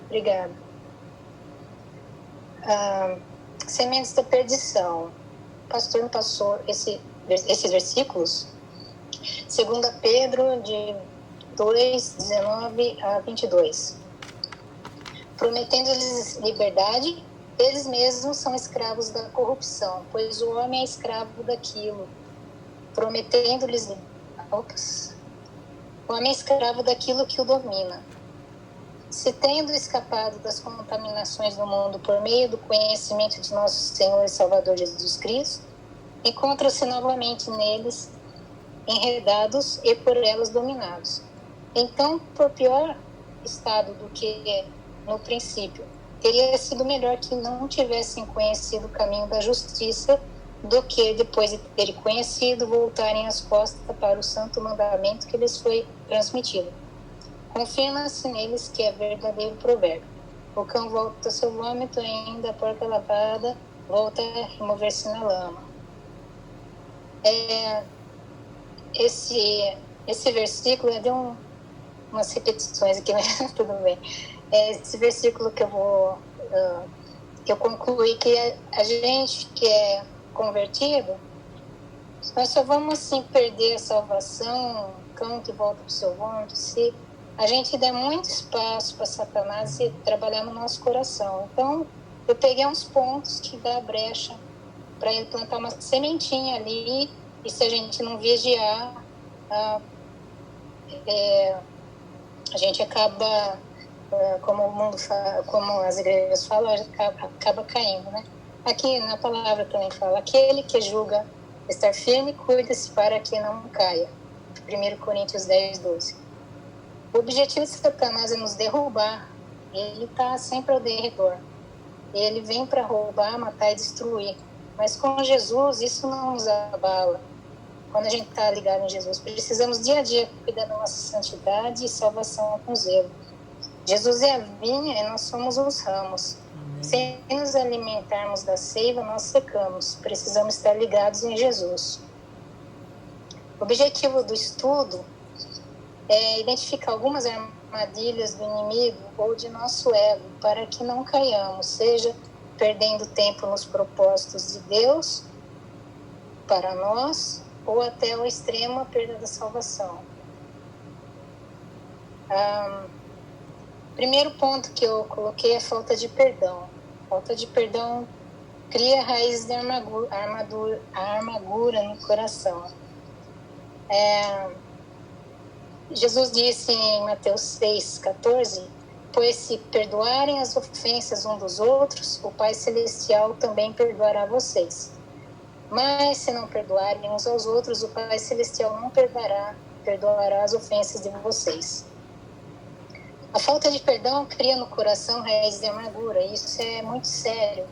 Obrigada. Sementes da perdição. O pastor me passou esses versículos. 2 Pedro, de 2, 19 a 22. Prometendo-lhes liberdade, eles mesmos são escravos da corrupção, pois o homem é escravo daquilo. Prometendo-lhes... O homem é escravo daquilo que o domina. Se tendo escapado das contaminações do mundo por meio do conhecimento de nosso Senhor e Salvador Jesus Cristo, encontram-se novamente neles, enredados e por elas dominados. Então, por pior estado do que no princípio, teria sido melhor que não tivessem conhecido o caminho da justiça do que, depois de terem conhecido, voltarem as costas para o santo mandamento que lhes foi transmitido. Confirma-se neles que é verdadeiro provérbio. O cão volta ao seu vômito, ainda a porca lavada volta a remover-se na lama. Esse versículo é de umas repetições aqui, mas tudo bem. Esse versículo que eu concluí que a gente que é convertido, nós só vamos assim perder a salvação, cão que volta para o seu vômito, se a gente der muito espaço para Satanás e trabalhar no nosso coração. Então, eu peguei uns pontos que dá brecha para ele plantar uma sementinha ali, e se a gente não vigiar, a gente acaba, como o mundo fala, como as igrejas falam, acaba caindo, né? Aqui na palavra também fala: aquele que julga estar firme, cuida-se para que não caia. 1 Coríntios 10, 12. O objetivo de Satanás é nos derrubar. Ele está sempre ao derredor. Ele vem para roubar, matar e destruir. Mas com Jesus, isso não nos abala. Quando a gente está ligado em Jesus, precisamos dia a dia cuidar da nossa santidade e salvação com zelo. Jesus é a vinha e nós somos os ramos. Amém. Sem nos alimentarmos da seiva, nós secamos. Precisamos estar ligados em Jesus. O objetivo do estudo é identificar algumas armadilhas do inimigo ou de nosso ego para que não caiamos, seja perdendo tempo nos propósitos de Deus para nós ou até o extremo a perda da salvação. Primeiro ponto que eu coloquei é a falta de perdão. Falta de perdão cria raízes de amargura no coração. Jesus disse em Mateus 6,14: pois se perdoarem as ofensas uns dos outros, o Pai Celestial também perdoará vocês. Mas se não perdoarem uns aos outros, o Pai Celestial não perdoará as ofensas de vocês. A falta de perdão cria no coração raízes de amargura. Isso é muito sério,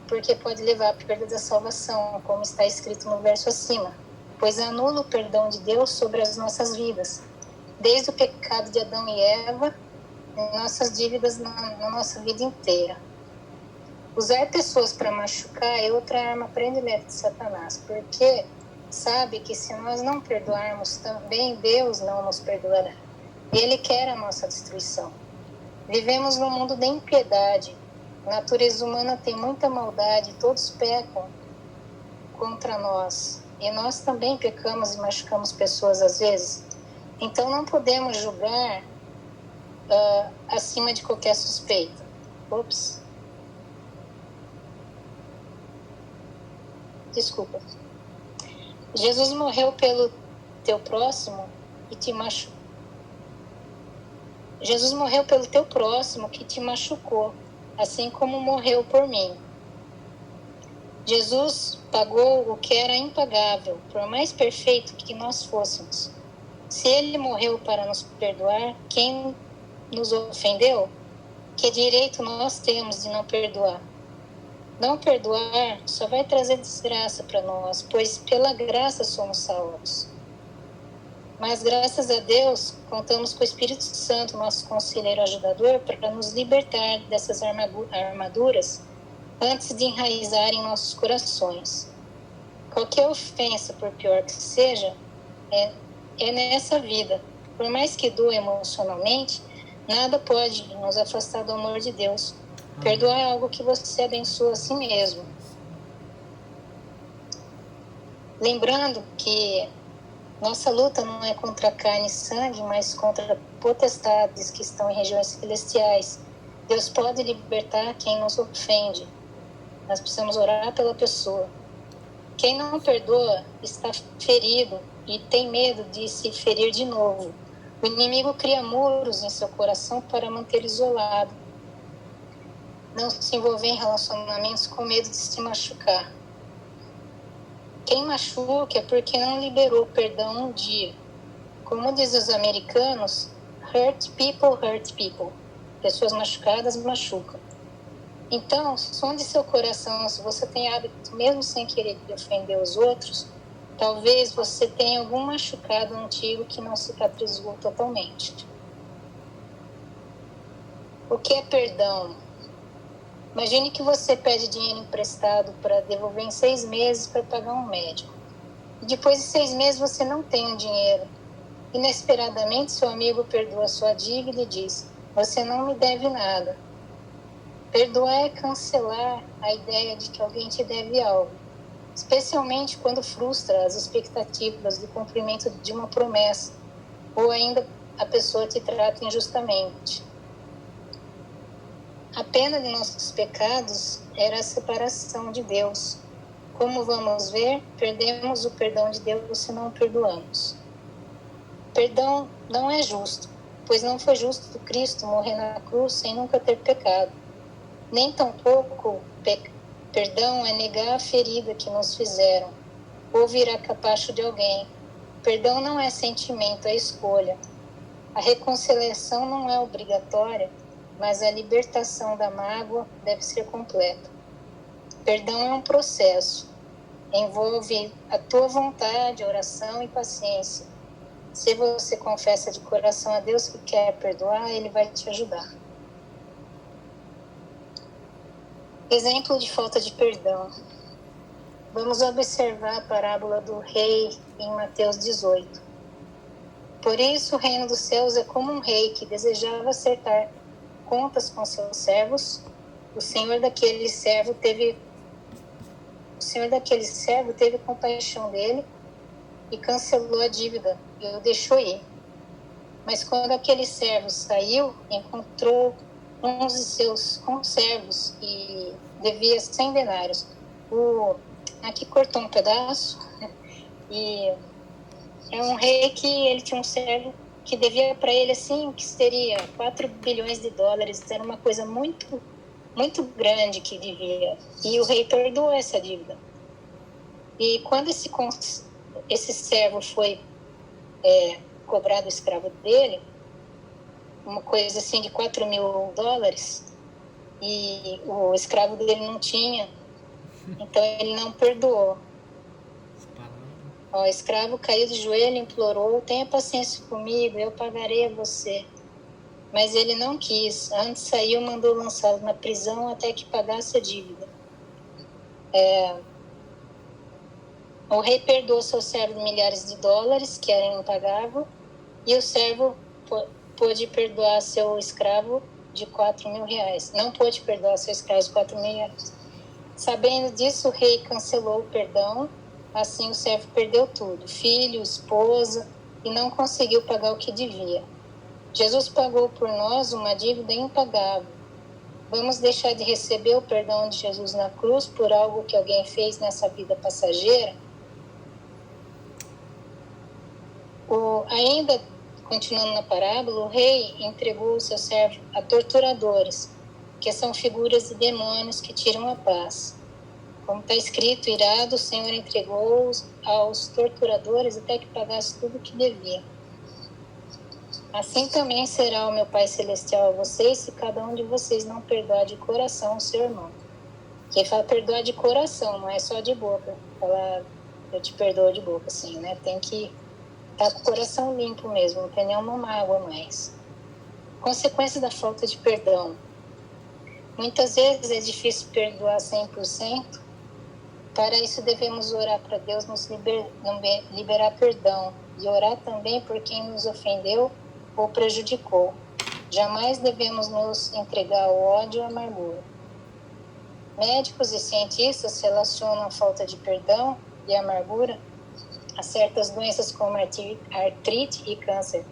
porque pode levar à perda da salvação, como está escrito no verso acima. Pois anula o perdão de Deus sobre as nossas vidas, desde o pecado de Adão e Eva, nossas dívidas na nossa vida inteira. Usar pessoas para machucar é outra arma predileta de Satanás, porque sabe que se nós não perdoarmos, também Deus não nos perdoará. Ele quer a nossa destruição. Vivemos num mundo de impiedade. A natureza humana tem muita maldade, todos pecam contra nós. E nós também pecamos e machucamos pessoas às vezes. Então não podemos julgar acima de qualquer suspeita. Desculpa. Jesus morreu pelo teu próximo e te machucou. Jesus morreu pelo teu próximo que te machucou, assim como morreu por mim. Jesus pagou o que era impagável, por mais perfeito que nós fôssemos. Se ele morreu para nos perdoar, quem nos ofendeu, que direito nós temos de não perdoar? Não perdoar só vai trazer desgraça para nós, pois pela graça somos salvos. Mas graças a Deus, contamos com o Espírito Santo, nosso conselheiro ajudador, para nos libertar dessas armaduras antes de enraizar em nossos corações. Qualquer ofensa, por pior que seja, é nessa vida. Por mais que doa emocionalmente, Nada pode nos afastar do amor de Deus. Perdoar é algo que você abençoa a si mesmo. Lembrando que nossa luta não é contra carne e sangue, mas contra potestades que estão em regiões celestiais. Deus pode libertar quem nos ofende. Nós precisamos orar pela pessoa. Quem não perdoa está ferido e tem medo de se ferir de novo. O inimigo cria muros em seu coração para manter isolado. Não se envolver em relacionamentos com medo de se machucar. Quem machuca é porque não liberou perdão um dia. Como dizem os americanos, hurt people. Pessoas machucadas machucam. Então, sonde seu coração. Se você tem hábito, mesmo sem querer ofender os outros, talvez você tenha algum machucado antigo que não cicatrizou totalmente. O que é perdão? Imagine que você pede dinheiro emprestado para devolver em 6 meses para pagar um médico. E depois de 6 meses você não tem o dinheiro. Inesperadamente, seu amigo perdoa sua dívida e diz: você não me deve nada. Perdoar é cancelar a ideia de que alguém te deve algo, especialmente quando frustra as expectativas do cumprimento de uma promessa, ou ainda a pessoa te trata injustamente. A pena de nossos pecados era a separação de Deus. Como vamos ver, perdemos o perdão de Deus se não perdoamos. Perdão não é justo, pois não foi justo Cristo morrer na cruz sem nunca ter pecado. Nem tampouco perdão é negar a ferida que nos fizeram, ou virar capacho de alguém. Perdão não é sentimento, é escolha. A reconciliação não é obrigatória, mas a libertação da mágoa deve ser completa. Perdão é um processo. Envolve a tua vontade, oração e paciência. Se você confessa de coração a Deus que quer perdoar, Ele vai te ajudar. Exemplo de falta de perdão. Vamos observar a parábola do rei em Mateus 18. Por isso, o reino dos céus é como um rei que desejava acertar contas com seus servos. O senhor daquele servo teve compaixão dele e cancelou a dívida e o deixou ir. Mas quando aquele servo saiu, encontrou uns de seus conservos e devia 100 denários. Aqui cortou um pedaço, e é um rei que ele tinha um servo que devia para ele assim, que seria 4 bilhões de dólares, era uma coisa muito, muito grande que devia. E o rei perdoou essa dívida. E quando esse servo foi cobrado o escravo dele, uma coisa assim de 4 mil dólares, e o escravo dele não tinha, então ele não perdoou. O escravo caiu de joelho e implorou: tenha paciência comigo, eu pagarei a você. Mas ele não quis. Antes saiu e mandou lançá-lo na prisão até que pagasse a dívida. O rei perdoou seu servo de milhares de dólares, que era impagável, e o servo pôde perdoar seu escravo de 4 mil reais. Não pôde perdoar seu escravo de 4 mil reais. Sabendo disso, o rei cancelou o perdão. Assim o servo perdeu tudo, filho, esposa, e não conseguiu pagar o que devia. Jesus pagou por nós uma dívida impagável. Vamos deixar de receber o perdão de Jesus na cruz por algo que alguém fez nessa vida passageira? Ainda continuando na parábola, o rei entregou o seu servo a torturadores, que são figuras de demônios que tiram a paz. Como está escrito, irado, o Senhor entregou aos torturadores até que pagasse tudo o que devia. Assim também será o meu Pai Celestial a vocês, se cada um de vocês não perdoar de coração o seu irmão. Quem fala perdoar de coração, não é só de boca. Falar, eu te perdoo de boca, assim, né? Tem que estar com o coração limpo mesmo, não tem nenhuma mágoa mais. Consequência da falta de perdão. Muitas vezes é difícil perdoar 100%. Para isso devemos orar para Deus nos liberar perdão e orar também por quem nos ofendeu ou prejudicou. Jamais devemos nos entregar ao ódio e à amargura. Médicos e cientistas relacionam a falta de perdão e amargura a certas doenças como artrite e câncer.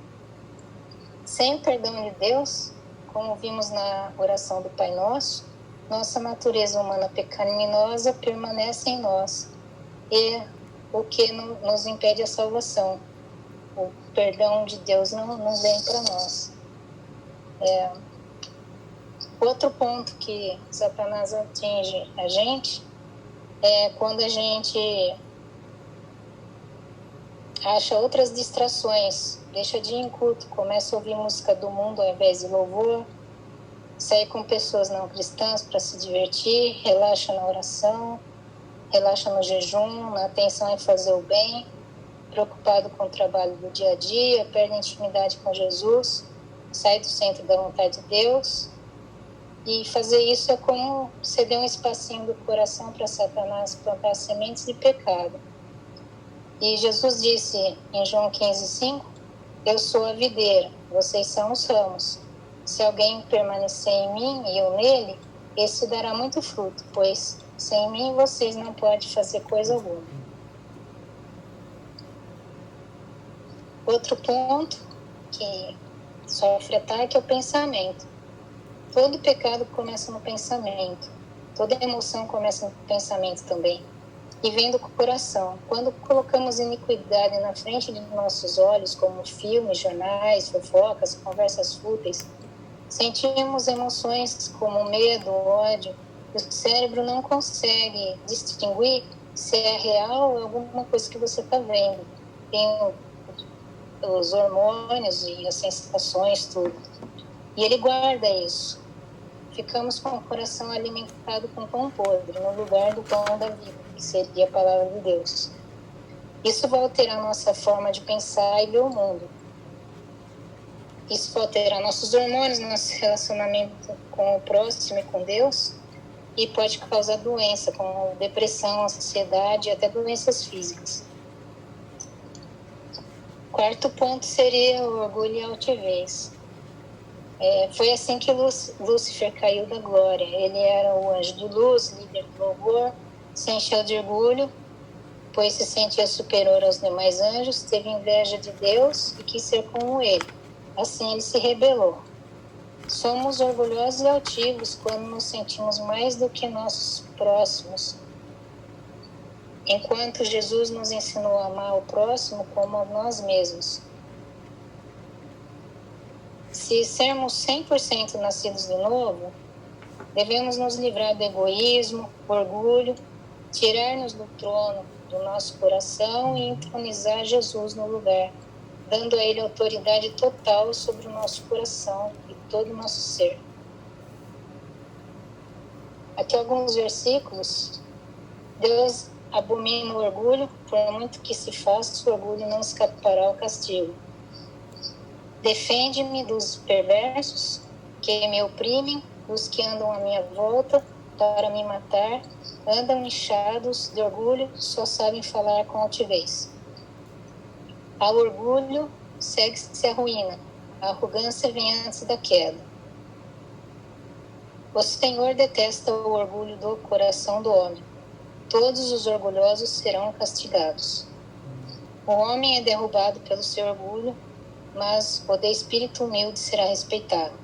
Sem o perdão de Deus, como vimos na oração do Pai Nosso, nossa natureza humana pecaminosa permanece em nós, e o que nos impede a salvação. O perdão de Deus não vem para nós. Outro ponto que Satanás atinge a gente é quando a gente acha outras distrações, deixa de ir em culto, começa a ouvir música do mundo ao invés de louvor, sai com pessoas não cristãs para se divertir, relaxa na oração, relaxa no jejum, na atenção em fazer o bem, preocupado com o trabalho do dia a dia, perde a intimidade com Jesus, sai do centro da vontade de Deus. E fazer isso é como ceder um espacinho do coração para Satanás plantar sementes de pecado. E Jesus disse em João 15:5, eu sou a videira, vocês são os ramos. Se alguém permanecer em mim e eu nele, esse dará muito fruto, pois sem mim vocês não podem fazer coisa alguma. Outro ponto que sofre ataque é o pensamento. Todo pecado começa no pensamento. Toda emoção começa no pensamento também. E vem do coração. Quando colocamos iniquidade na frente de nossos olhos, como filmes, jornais, fofocas, conversas fúteis, sentimos emoções como medo, ódio. O cérebro não consegue distinguir se é real ou alguma coisa que você está vendo. Tem os hormônios e as sensações, tudo. E ele guarda isso. Ficamos com o coração alimentado com pão podre, no lugar do pão da vida, que seria a palavra de Deus. Isso vai alterar nossa forma de pensar e ver o mundo. Isso vai alterar nossos hormônios, nosso relacionamento com o próximo e com Deus, e pode causar doença, como depressão, ansiedade e até doenças físicas. Quarto ponto seria o orgulho e a altivez. Foi assim que Lúcifer caiu da glória. Ele era o anjo de luz, líder do louvor, se encheu de orgulho, pois se sentia superior aos demais anjos, teve inveja de Deus e quis ser como ele. Assim ele se rebelou. Somos orgulhosos e altivos quando nos sentimos mais do que nossos próximos, enquanto Jesus nos ensinou a amar o próximo como a nós mesmos. Se sermos 100% nascidos de novo, devemos nos livrar do egoísmo, orgulho, tirar-nos do trono do nosso coração e entronizar Jesus no lugar, dando a Ele autoridade total sobre o nosso coração e todo o nosso ser. Aqui alguns versículos. Deus abomina o orgulho, por muito que se faça, o orgulho não escapará ao castigo. Defende-me dos perversos, que me oprimem, os que andam à minha volta para me matar, andam inchados de orgulho, só sabem falar com altivez. Ao orgulho segue-se a ruína, a arrogância vem antes da queda. O Senhor detesta o orgulho do coração do homem. Todos os orgulhosos serão castigados. O homem é derrubado pelo seu orgulho, mas o de espírito humilde será respeitado.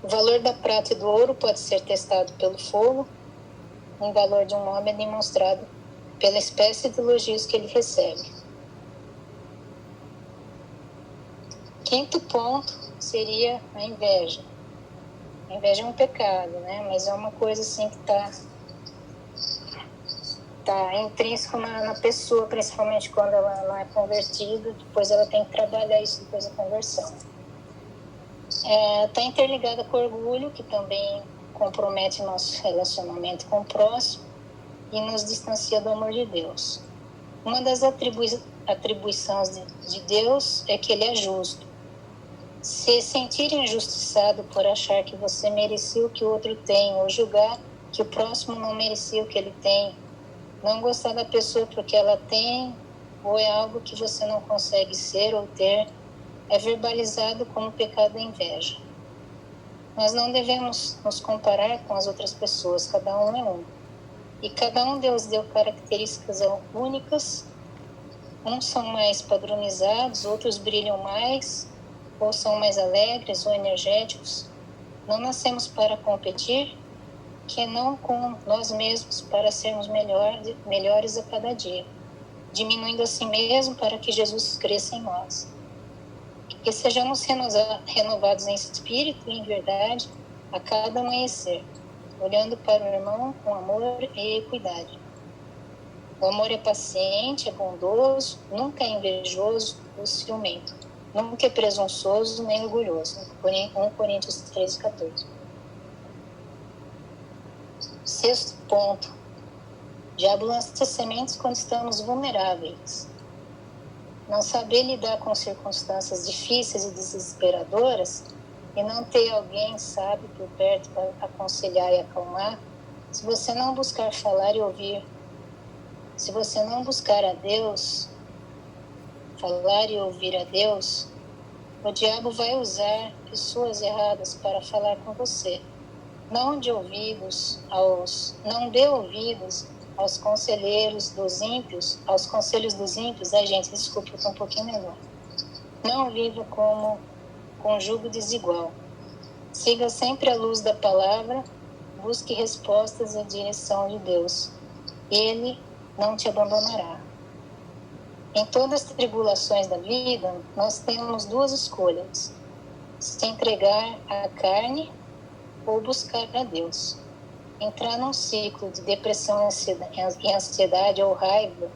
O valor da prata e do ouro pode ser testado pelo fogo, o valor de um homem é demonstrado pela espécie de elogios que ele recebe. Quinto ponto seria a inveja. A inveja é um pecado, né? Mas é uma coisa assim que está intrínseco na pessoa, principalmente quando ela não é convertida, depois ela tem que trabalhar isso depois da conversão. Está interligada com o orgulho, que também compromete nosso relacionamento com o próximo e nos distancia do amor de Deus. Uma das atribuições de Deus é que Ele é justo. Se sentir injustiçado por achar que você merecia o que o outro tem, ou julgar que o próximo não merecia o que ele tem, não gostar da pessoa porque ela tem, ou é algo que você não consegue ser ou ter, é verbalizado como o pecado da inveja. Nós não devemos nos comparar com as outras pessoas, cada um é um. E cada um Deus deu características únicas. Uns são mais padronizados, outros brilham mais, ou são mais alegres ou energéticos. Não nascemos para competir, que não com nós mesmos para sermos melhores a cada dia, diminuindo a si mesmo para que Jesus cresça em nós. Que sejamos renovados em espírito e em verdade a cada amanhecer, olhando para o irmão com amor e equidade. O amor é paciente, é bondoso, nunca é invejoso ou ciumento, nunca é presunçoso nem orgulhoso. 1 Coríntios 13:14. Sexto ponto. O diabo lança sementes quando estamos vulneráveis. Não saber lidar com circunstâncias difíceis e desesperadoras e não ter alguém sábio por perto para aconselhar e acalmar, se você não buscar falar e ouvir, se você não buscar a Deus, falar e ouvir a Deus, o diabo vai usar pessoas erradas para falar com você. Não dê ouvidos aos conselheiros dos ímpios, aos conselhos dos ímpios. Gente, desculpa, eu estou um pouquinho melhor. Não viva como conjugo desigual. Siga sempre a luz da palavra, busque respostas e direção de Deus. Ele não te abandonará. Em todas as tribulações da vida, nós temos duas escolhas: se entregar à carne ou buscar a Deus. Entrar num ciclo de depressão e ansiedade ou raiva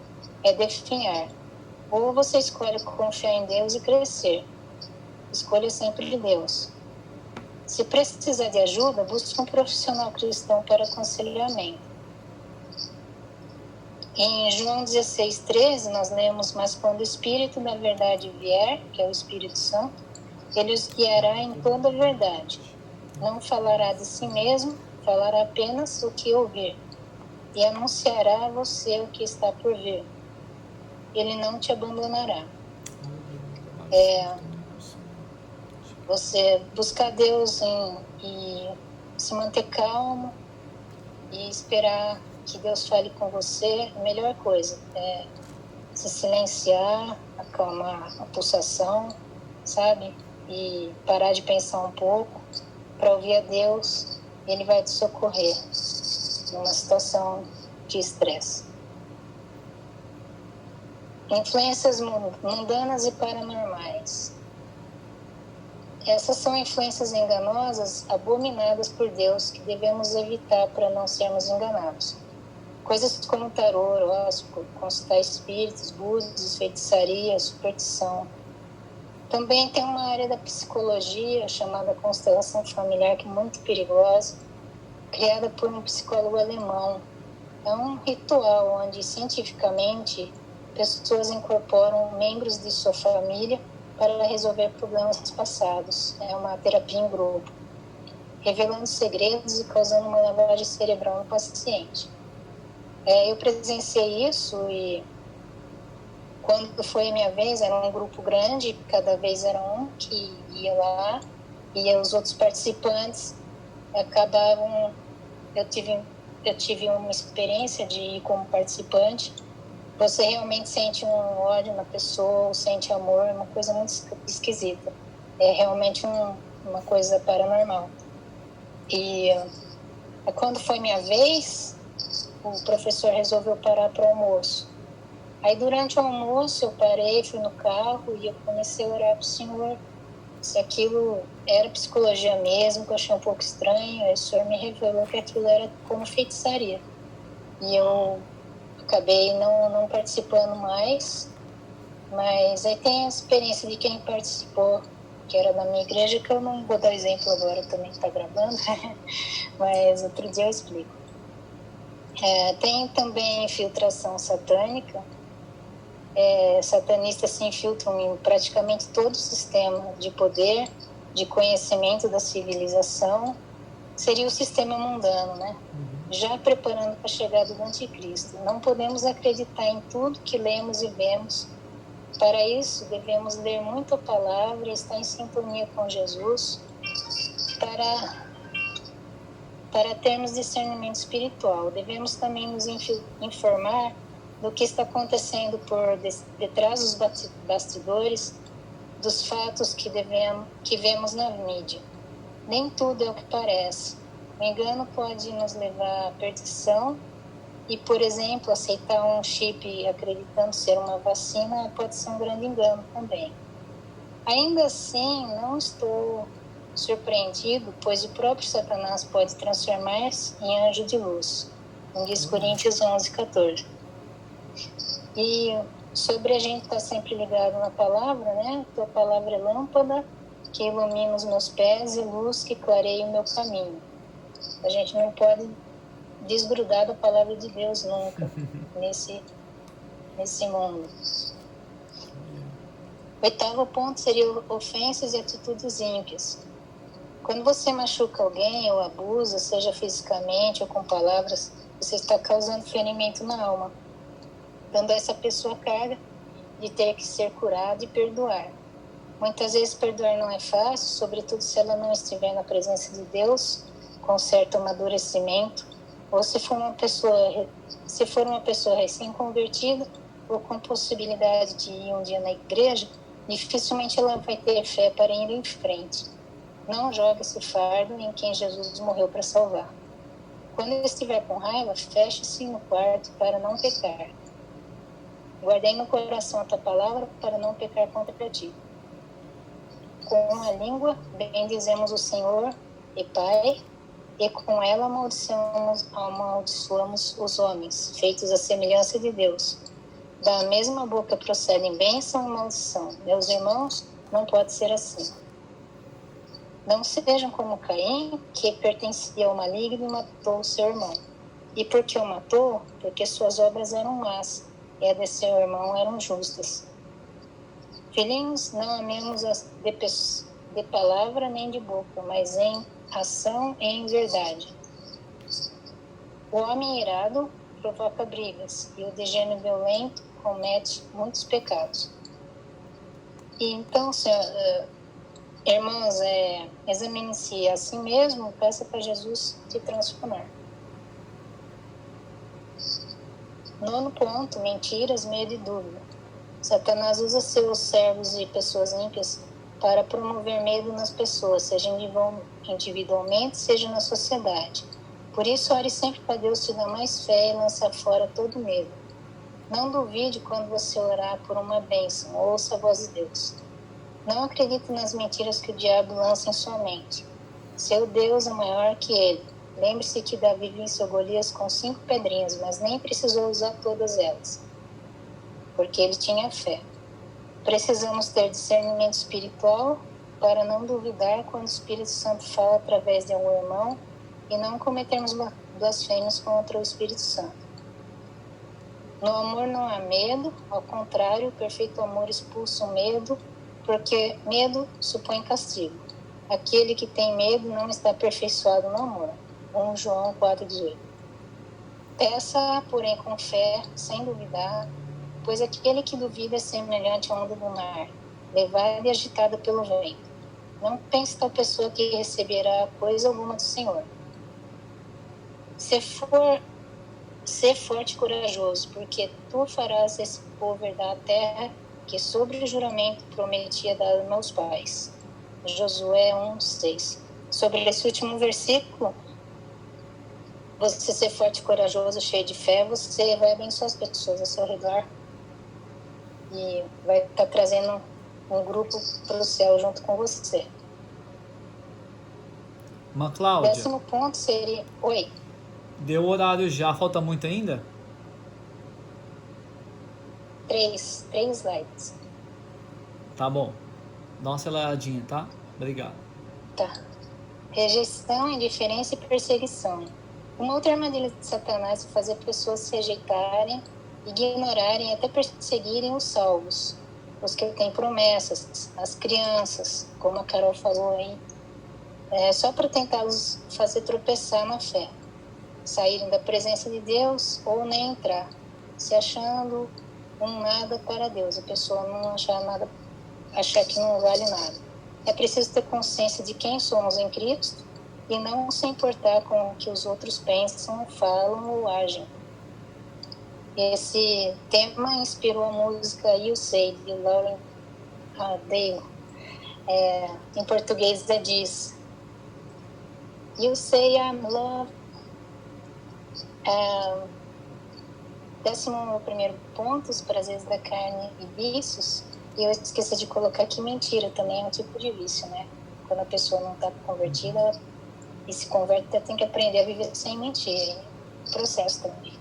é definhar. Ou você escolhe confiar em Deus e crescer. Escolha sempre de Deus. Se precisar de ajuda, busque um profissional cristão para aconselhamento. Em João 16:13, nós lemos: mas quando o Espírito da verdade vier, que é o Espírito Santo, ele os guiará em toda a verdade. Não falará de si mesmo, falará apenas o que ouvir, e anunciará a você o que está por vir. Ele não te abandonará. Você buscar Deus e se manter calmo e esperar que Deus fale com você, a melhor coisa é se silenciar, acalmar a pulsação, sabe? E parar de pensar um pouco para ouvir a Deus. Ele vai te socorrer numa situação de estresse. Influências mundanas e paranormais. Essas são influências enganosas, abominadas por Deus, que devemos evitar para não sermos enganados. Coisas como tarô, horóscopo, consultar espíritos, búzios, feitiçaria, superstição. Também tem uma área da psicologia chamada constelação familiar, que é muito perigosa, criada por um psicólogo alemão. É um ritual onde, cientificamente, pessoas incorporam membros de sua família para resolver problemas passados. É uma terapia em grupo, revelando segredos e causando uma lavagem cerebral no paciente. Eu presenciei isso e quando foi a minha vez, era um grupo grande, cada vez era um que ia lá, e os outros participantes acabavam... Eu tive uma experiência de ir como participante. Você realmente sente um ódio na pessoa, sente amor, é uma coisa muito esquisita. É realmente uma coisa paranormal. E quando foi minha vez, o professor resolveu parar para o almoço. Aí durante o almoço eu parei, fui no carro e eu comecei a orar para o Senhor se aquilo era psicologia mesmo, que eu achei um pouco estranho. Aí o Senhor me revelou que aquilo era como feitiçaria. E eu acabei não participando mais, mas aí tem a experiência de quem participou, que era da minha igreja, que eu não vou dar exemplo agora, também está gravando, mas outro dia eu explico. Tem também infiltração satânica. Satanistas se infiltram em praticamente todo o sistema de poder, de conhecimento da civilização. Seria o sistema mundano, né? Já preparando para a chegada do anticristo. Não podemos acreditar em tudo que lemos e vemos Para isso, devemos ler muito a palavra e estar em sintonia com Jesus para termos discernimento espiritual. Devemos também nos informar do que está acontecendo por detrás dos bastidores, dos fatos que vemos na mídia. Nem tudo é o que parece. O engano pode nos levar à perdição e, por exemplo, aceitar um chip acreditando ser uma vacina pode ser um grande engano também. Ainda assim, não estou surpreendido, pois o próprio Satanás pode transformar-se em anjo de luz. Diz Coríntios 11:14. E sobre a gente estar sempre ligado na palavra, né? Tua palavra é lâmpada que ilumina os meus pés e luz que clareia o meu caminho. A gente não pode desgrudar da palavra de Deus nunca nesse mundo. O 8º ponto seria ofensas e atitudes ímpias. Quando você machuca alguém ou abusa, seja fisicamente ou com palavras, você está causando ferimento na alma, dando a essa pessoa a carga de ter que ser curada e perdoar. Muitas vezes perdoar não é fácil, sobretudo se ela não estiver na presença de Deus, com certo amadurecimento, ou se for uma pessoa recém-convertida ou com possibilidade de ir um dia na igreja, dificilmente ela vai ter fé para ir em frente. Não jogue esse fardo em quem Jesus morreu para salvar. Quando estiver com raiva, feche-se no quarto para não pecar. Guardei no coração a tua palavra para não pecar contra ti. Com a língua bendizemos o Senhor e Pai, e com ela amaldiçoamos os homens, feitos à semelhança de Deus. Da mesma boca procedem bênção e maldição. Meus irmãos, não pode ser assim. Não sejam como Caim, que pertencia ao maligno e matou o seu irmão. E por que o matou? Porque suas obras eram más, e a de seu irmão eram justas. Filhinhos, não amemos de palavra nem de boca, mas em ação e em verdade. O homem irado provoca brigas, e o de gênio violento comete muitos pecados. E então, senhor, irmãos, examine-se a si mesmo, peça para Jesus te transformar. 9º ponto, mentiras, medo e dúvida. Satanás usa seus servos e pessoas ímpias para promover medo nas pessoas, seja individualmente, seja na sociedade. Por isso, ore sempre para Deus te dar mais fé e lançar fora todo medo. Não duvide quando você orar por uma bênção, ouça a voz de Deus. Não acredite nas mentiras que o diabo lança em sua mente. Seu Deus é maior que ele. Lembre-se que Davi venceu Golias com 5 pedrinhas, mas nem precisou usar todas elas, porque ele tinha fé. Precisamos ter discernimento espiritual para não duvidar quando o Espírito Santo fala através de algum irmão e não cometermos blasfêmias contra o Espírito Santo. No amor não há medo, ao contrário, o perfeito amor expulsa o medo, porque medo supõe castigo. Aquele que tem medo não está aperfeiçoado no amor. 1 João 4,18. Peça, porém, com fé, sem duvidar, pois aquele que duvida é semelhante à onda do mar, levada e agitada pelo vento. Não pense tal pessoa que receberá coisa alguma do Senhor. Sê forte e corajoso, porque tu farás esse povo herdar a terra que sobre o juramento prometia dar aos meus pais. Josué 1:6. Sobre esse último versículo, você ser forte e corajoso, cheio de fé, você vai abençoar as pessoas ao seu redor e vai estar trazendo um grupo para o céu junto com você. Cláudia. 10º ponto seria... Oi. Deu horário já, falta muito ainda? 3 slides. Tá bom. Dá uma aceleradinha, tá? Obrigado. Tá. Rejeição, indiferença e perseguição. Uma outra armadilha de Satanás é fazer pessoas se rejeitarem, ignorarem e até perseguirem os salvos, os que têm promessas, as crianças, como a Carol falou aí, só para tentá-los fazer tropeçar na fé, saírem da presença de Deus ou nem entrar, se achando um nada para Deus, a pessoa não achar que não vale nada. É preciso ter consciência de quem somos em Cristo e não se importar com o que os outros pensam, falam ou agem. Esse tema inspirou a música You Say, de Lauren Daigle. Em português diz: You say I'm loved. 11º ponto, os prazeres da carne e vícios. E eu esqueci de colocar que mentira também é um tipo de vício, né? Quando a pessoa não está convertida e se converte, ela tem que aprender a viver sem mentir. Processo também.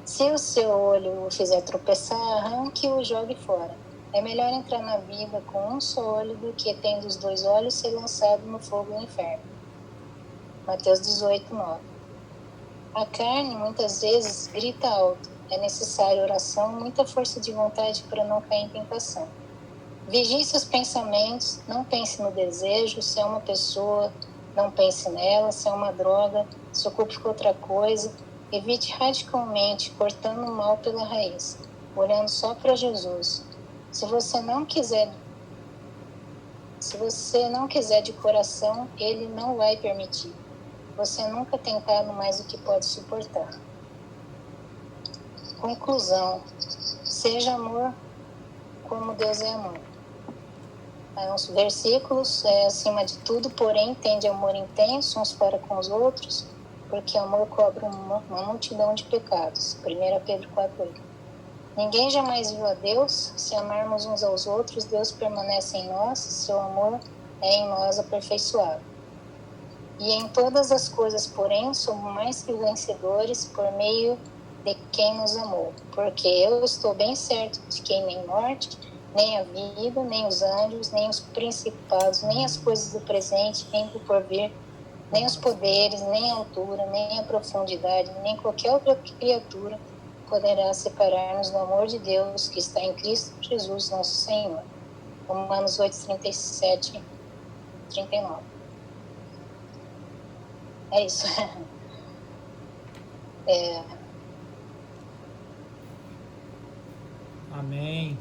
Se o seu olho o fizer tropeçar, arranque e o jogue fora. É melhor entrar na vida com um só olho do que, tendo os 2 olhos, ser lançado no fogo do inferno. Mateus 18:9. A carne, muitas vezes, grita alto. É necessária oração, muita força de vontade para não cair em tentação. Vigie seus pensamentos, não pense no desejo, se é uma pessoa, não pense nela, se é uma droga, se ocupe com outra coisa. Evite radicalmente, cortando o mal pela raiz, olhando só para Jesus. Se você não quiser de coração, Ele não vai permitir. Você nunca tem dado mais do que pode suportar. Conclusão: seja amor como Deus é amor. Uns versículos: acima de tudo, porém, tende amor intenso uns para com os outros, porque amor cobre uma multidão de pecados. 1 Pedro 4:8. Ninguém jamais viu a Deus. Se amarmos uns aos outros, Deus permanece em nós, seu amor é em nós aperfeiçoado. E em todas as coisas, porém, somos mais que vencedores por meio de quem nos amou. Porque eu estou bem certo de que nem morte, nem a vida, nem os anjos, nem os principados, nem as coisas do presente, nem do porvir, nem os poderes, nem a altura, nem a profundidade, nem qualquer outra criatura poderá separar-nos do amor de Deus que está em Cristo Jesus, nosso Senhor. Romanos 8:37, 39. É isso. Amém.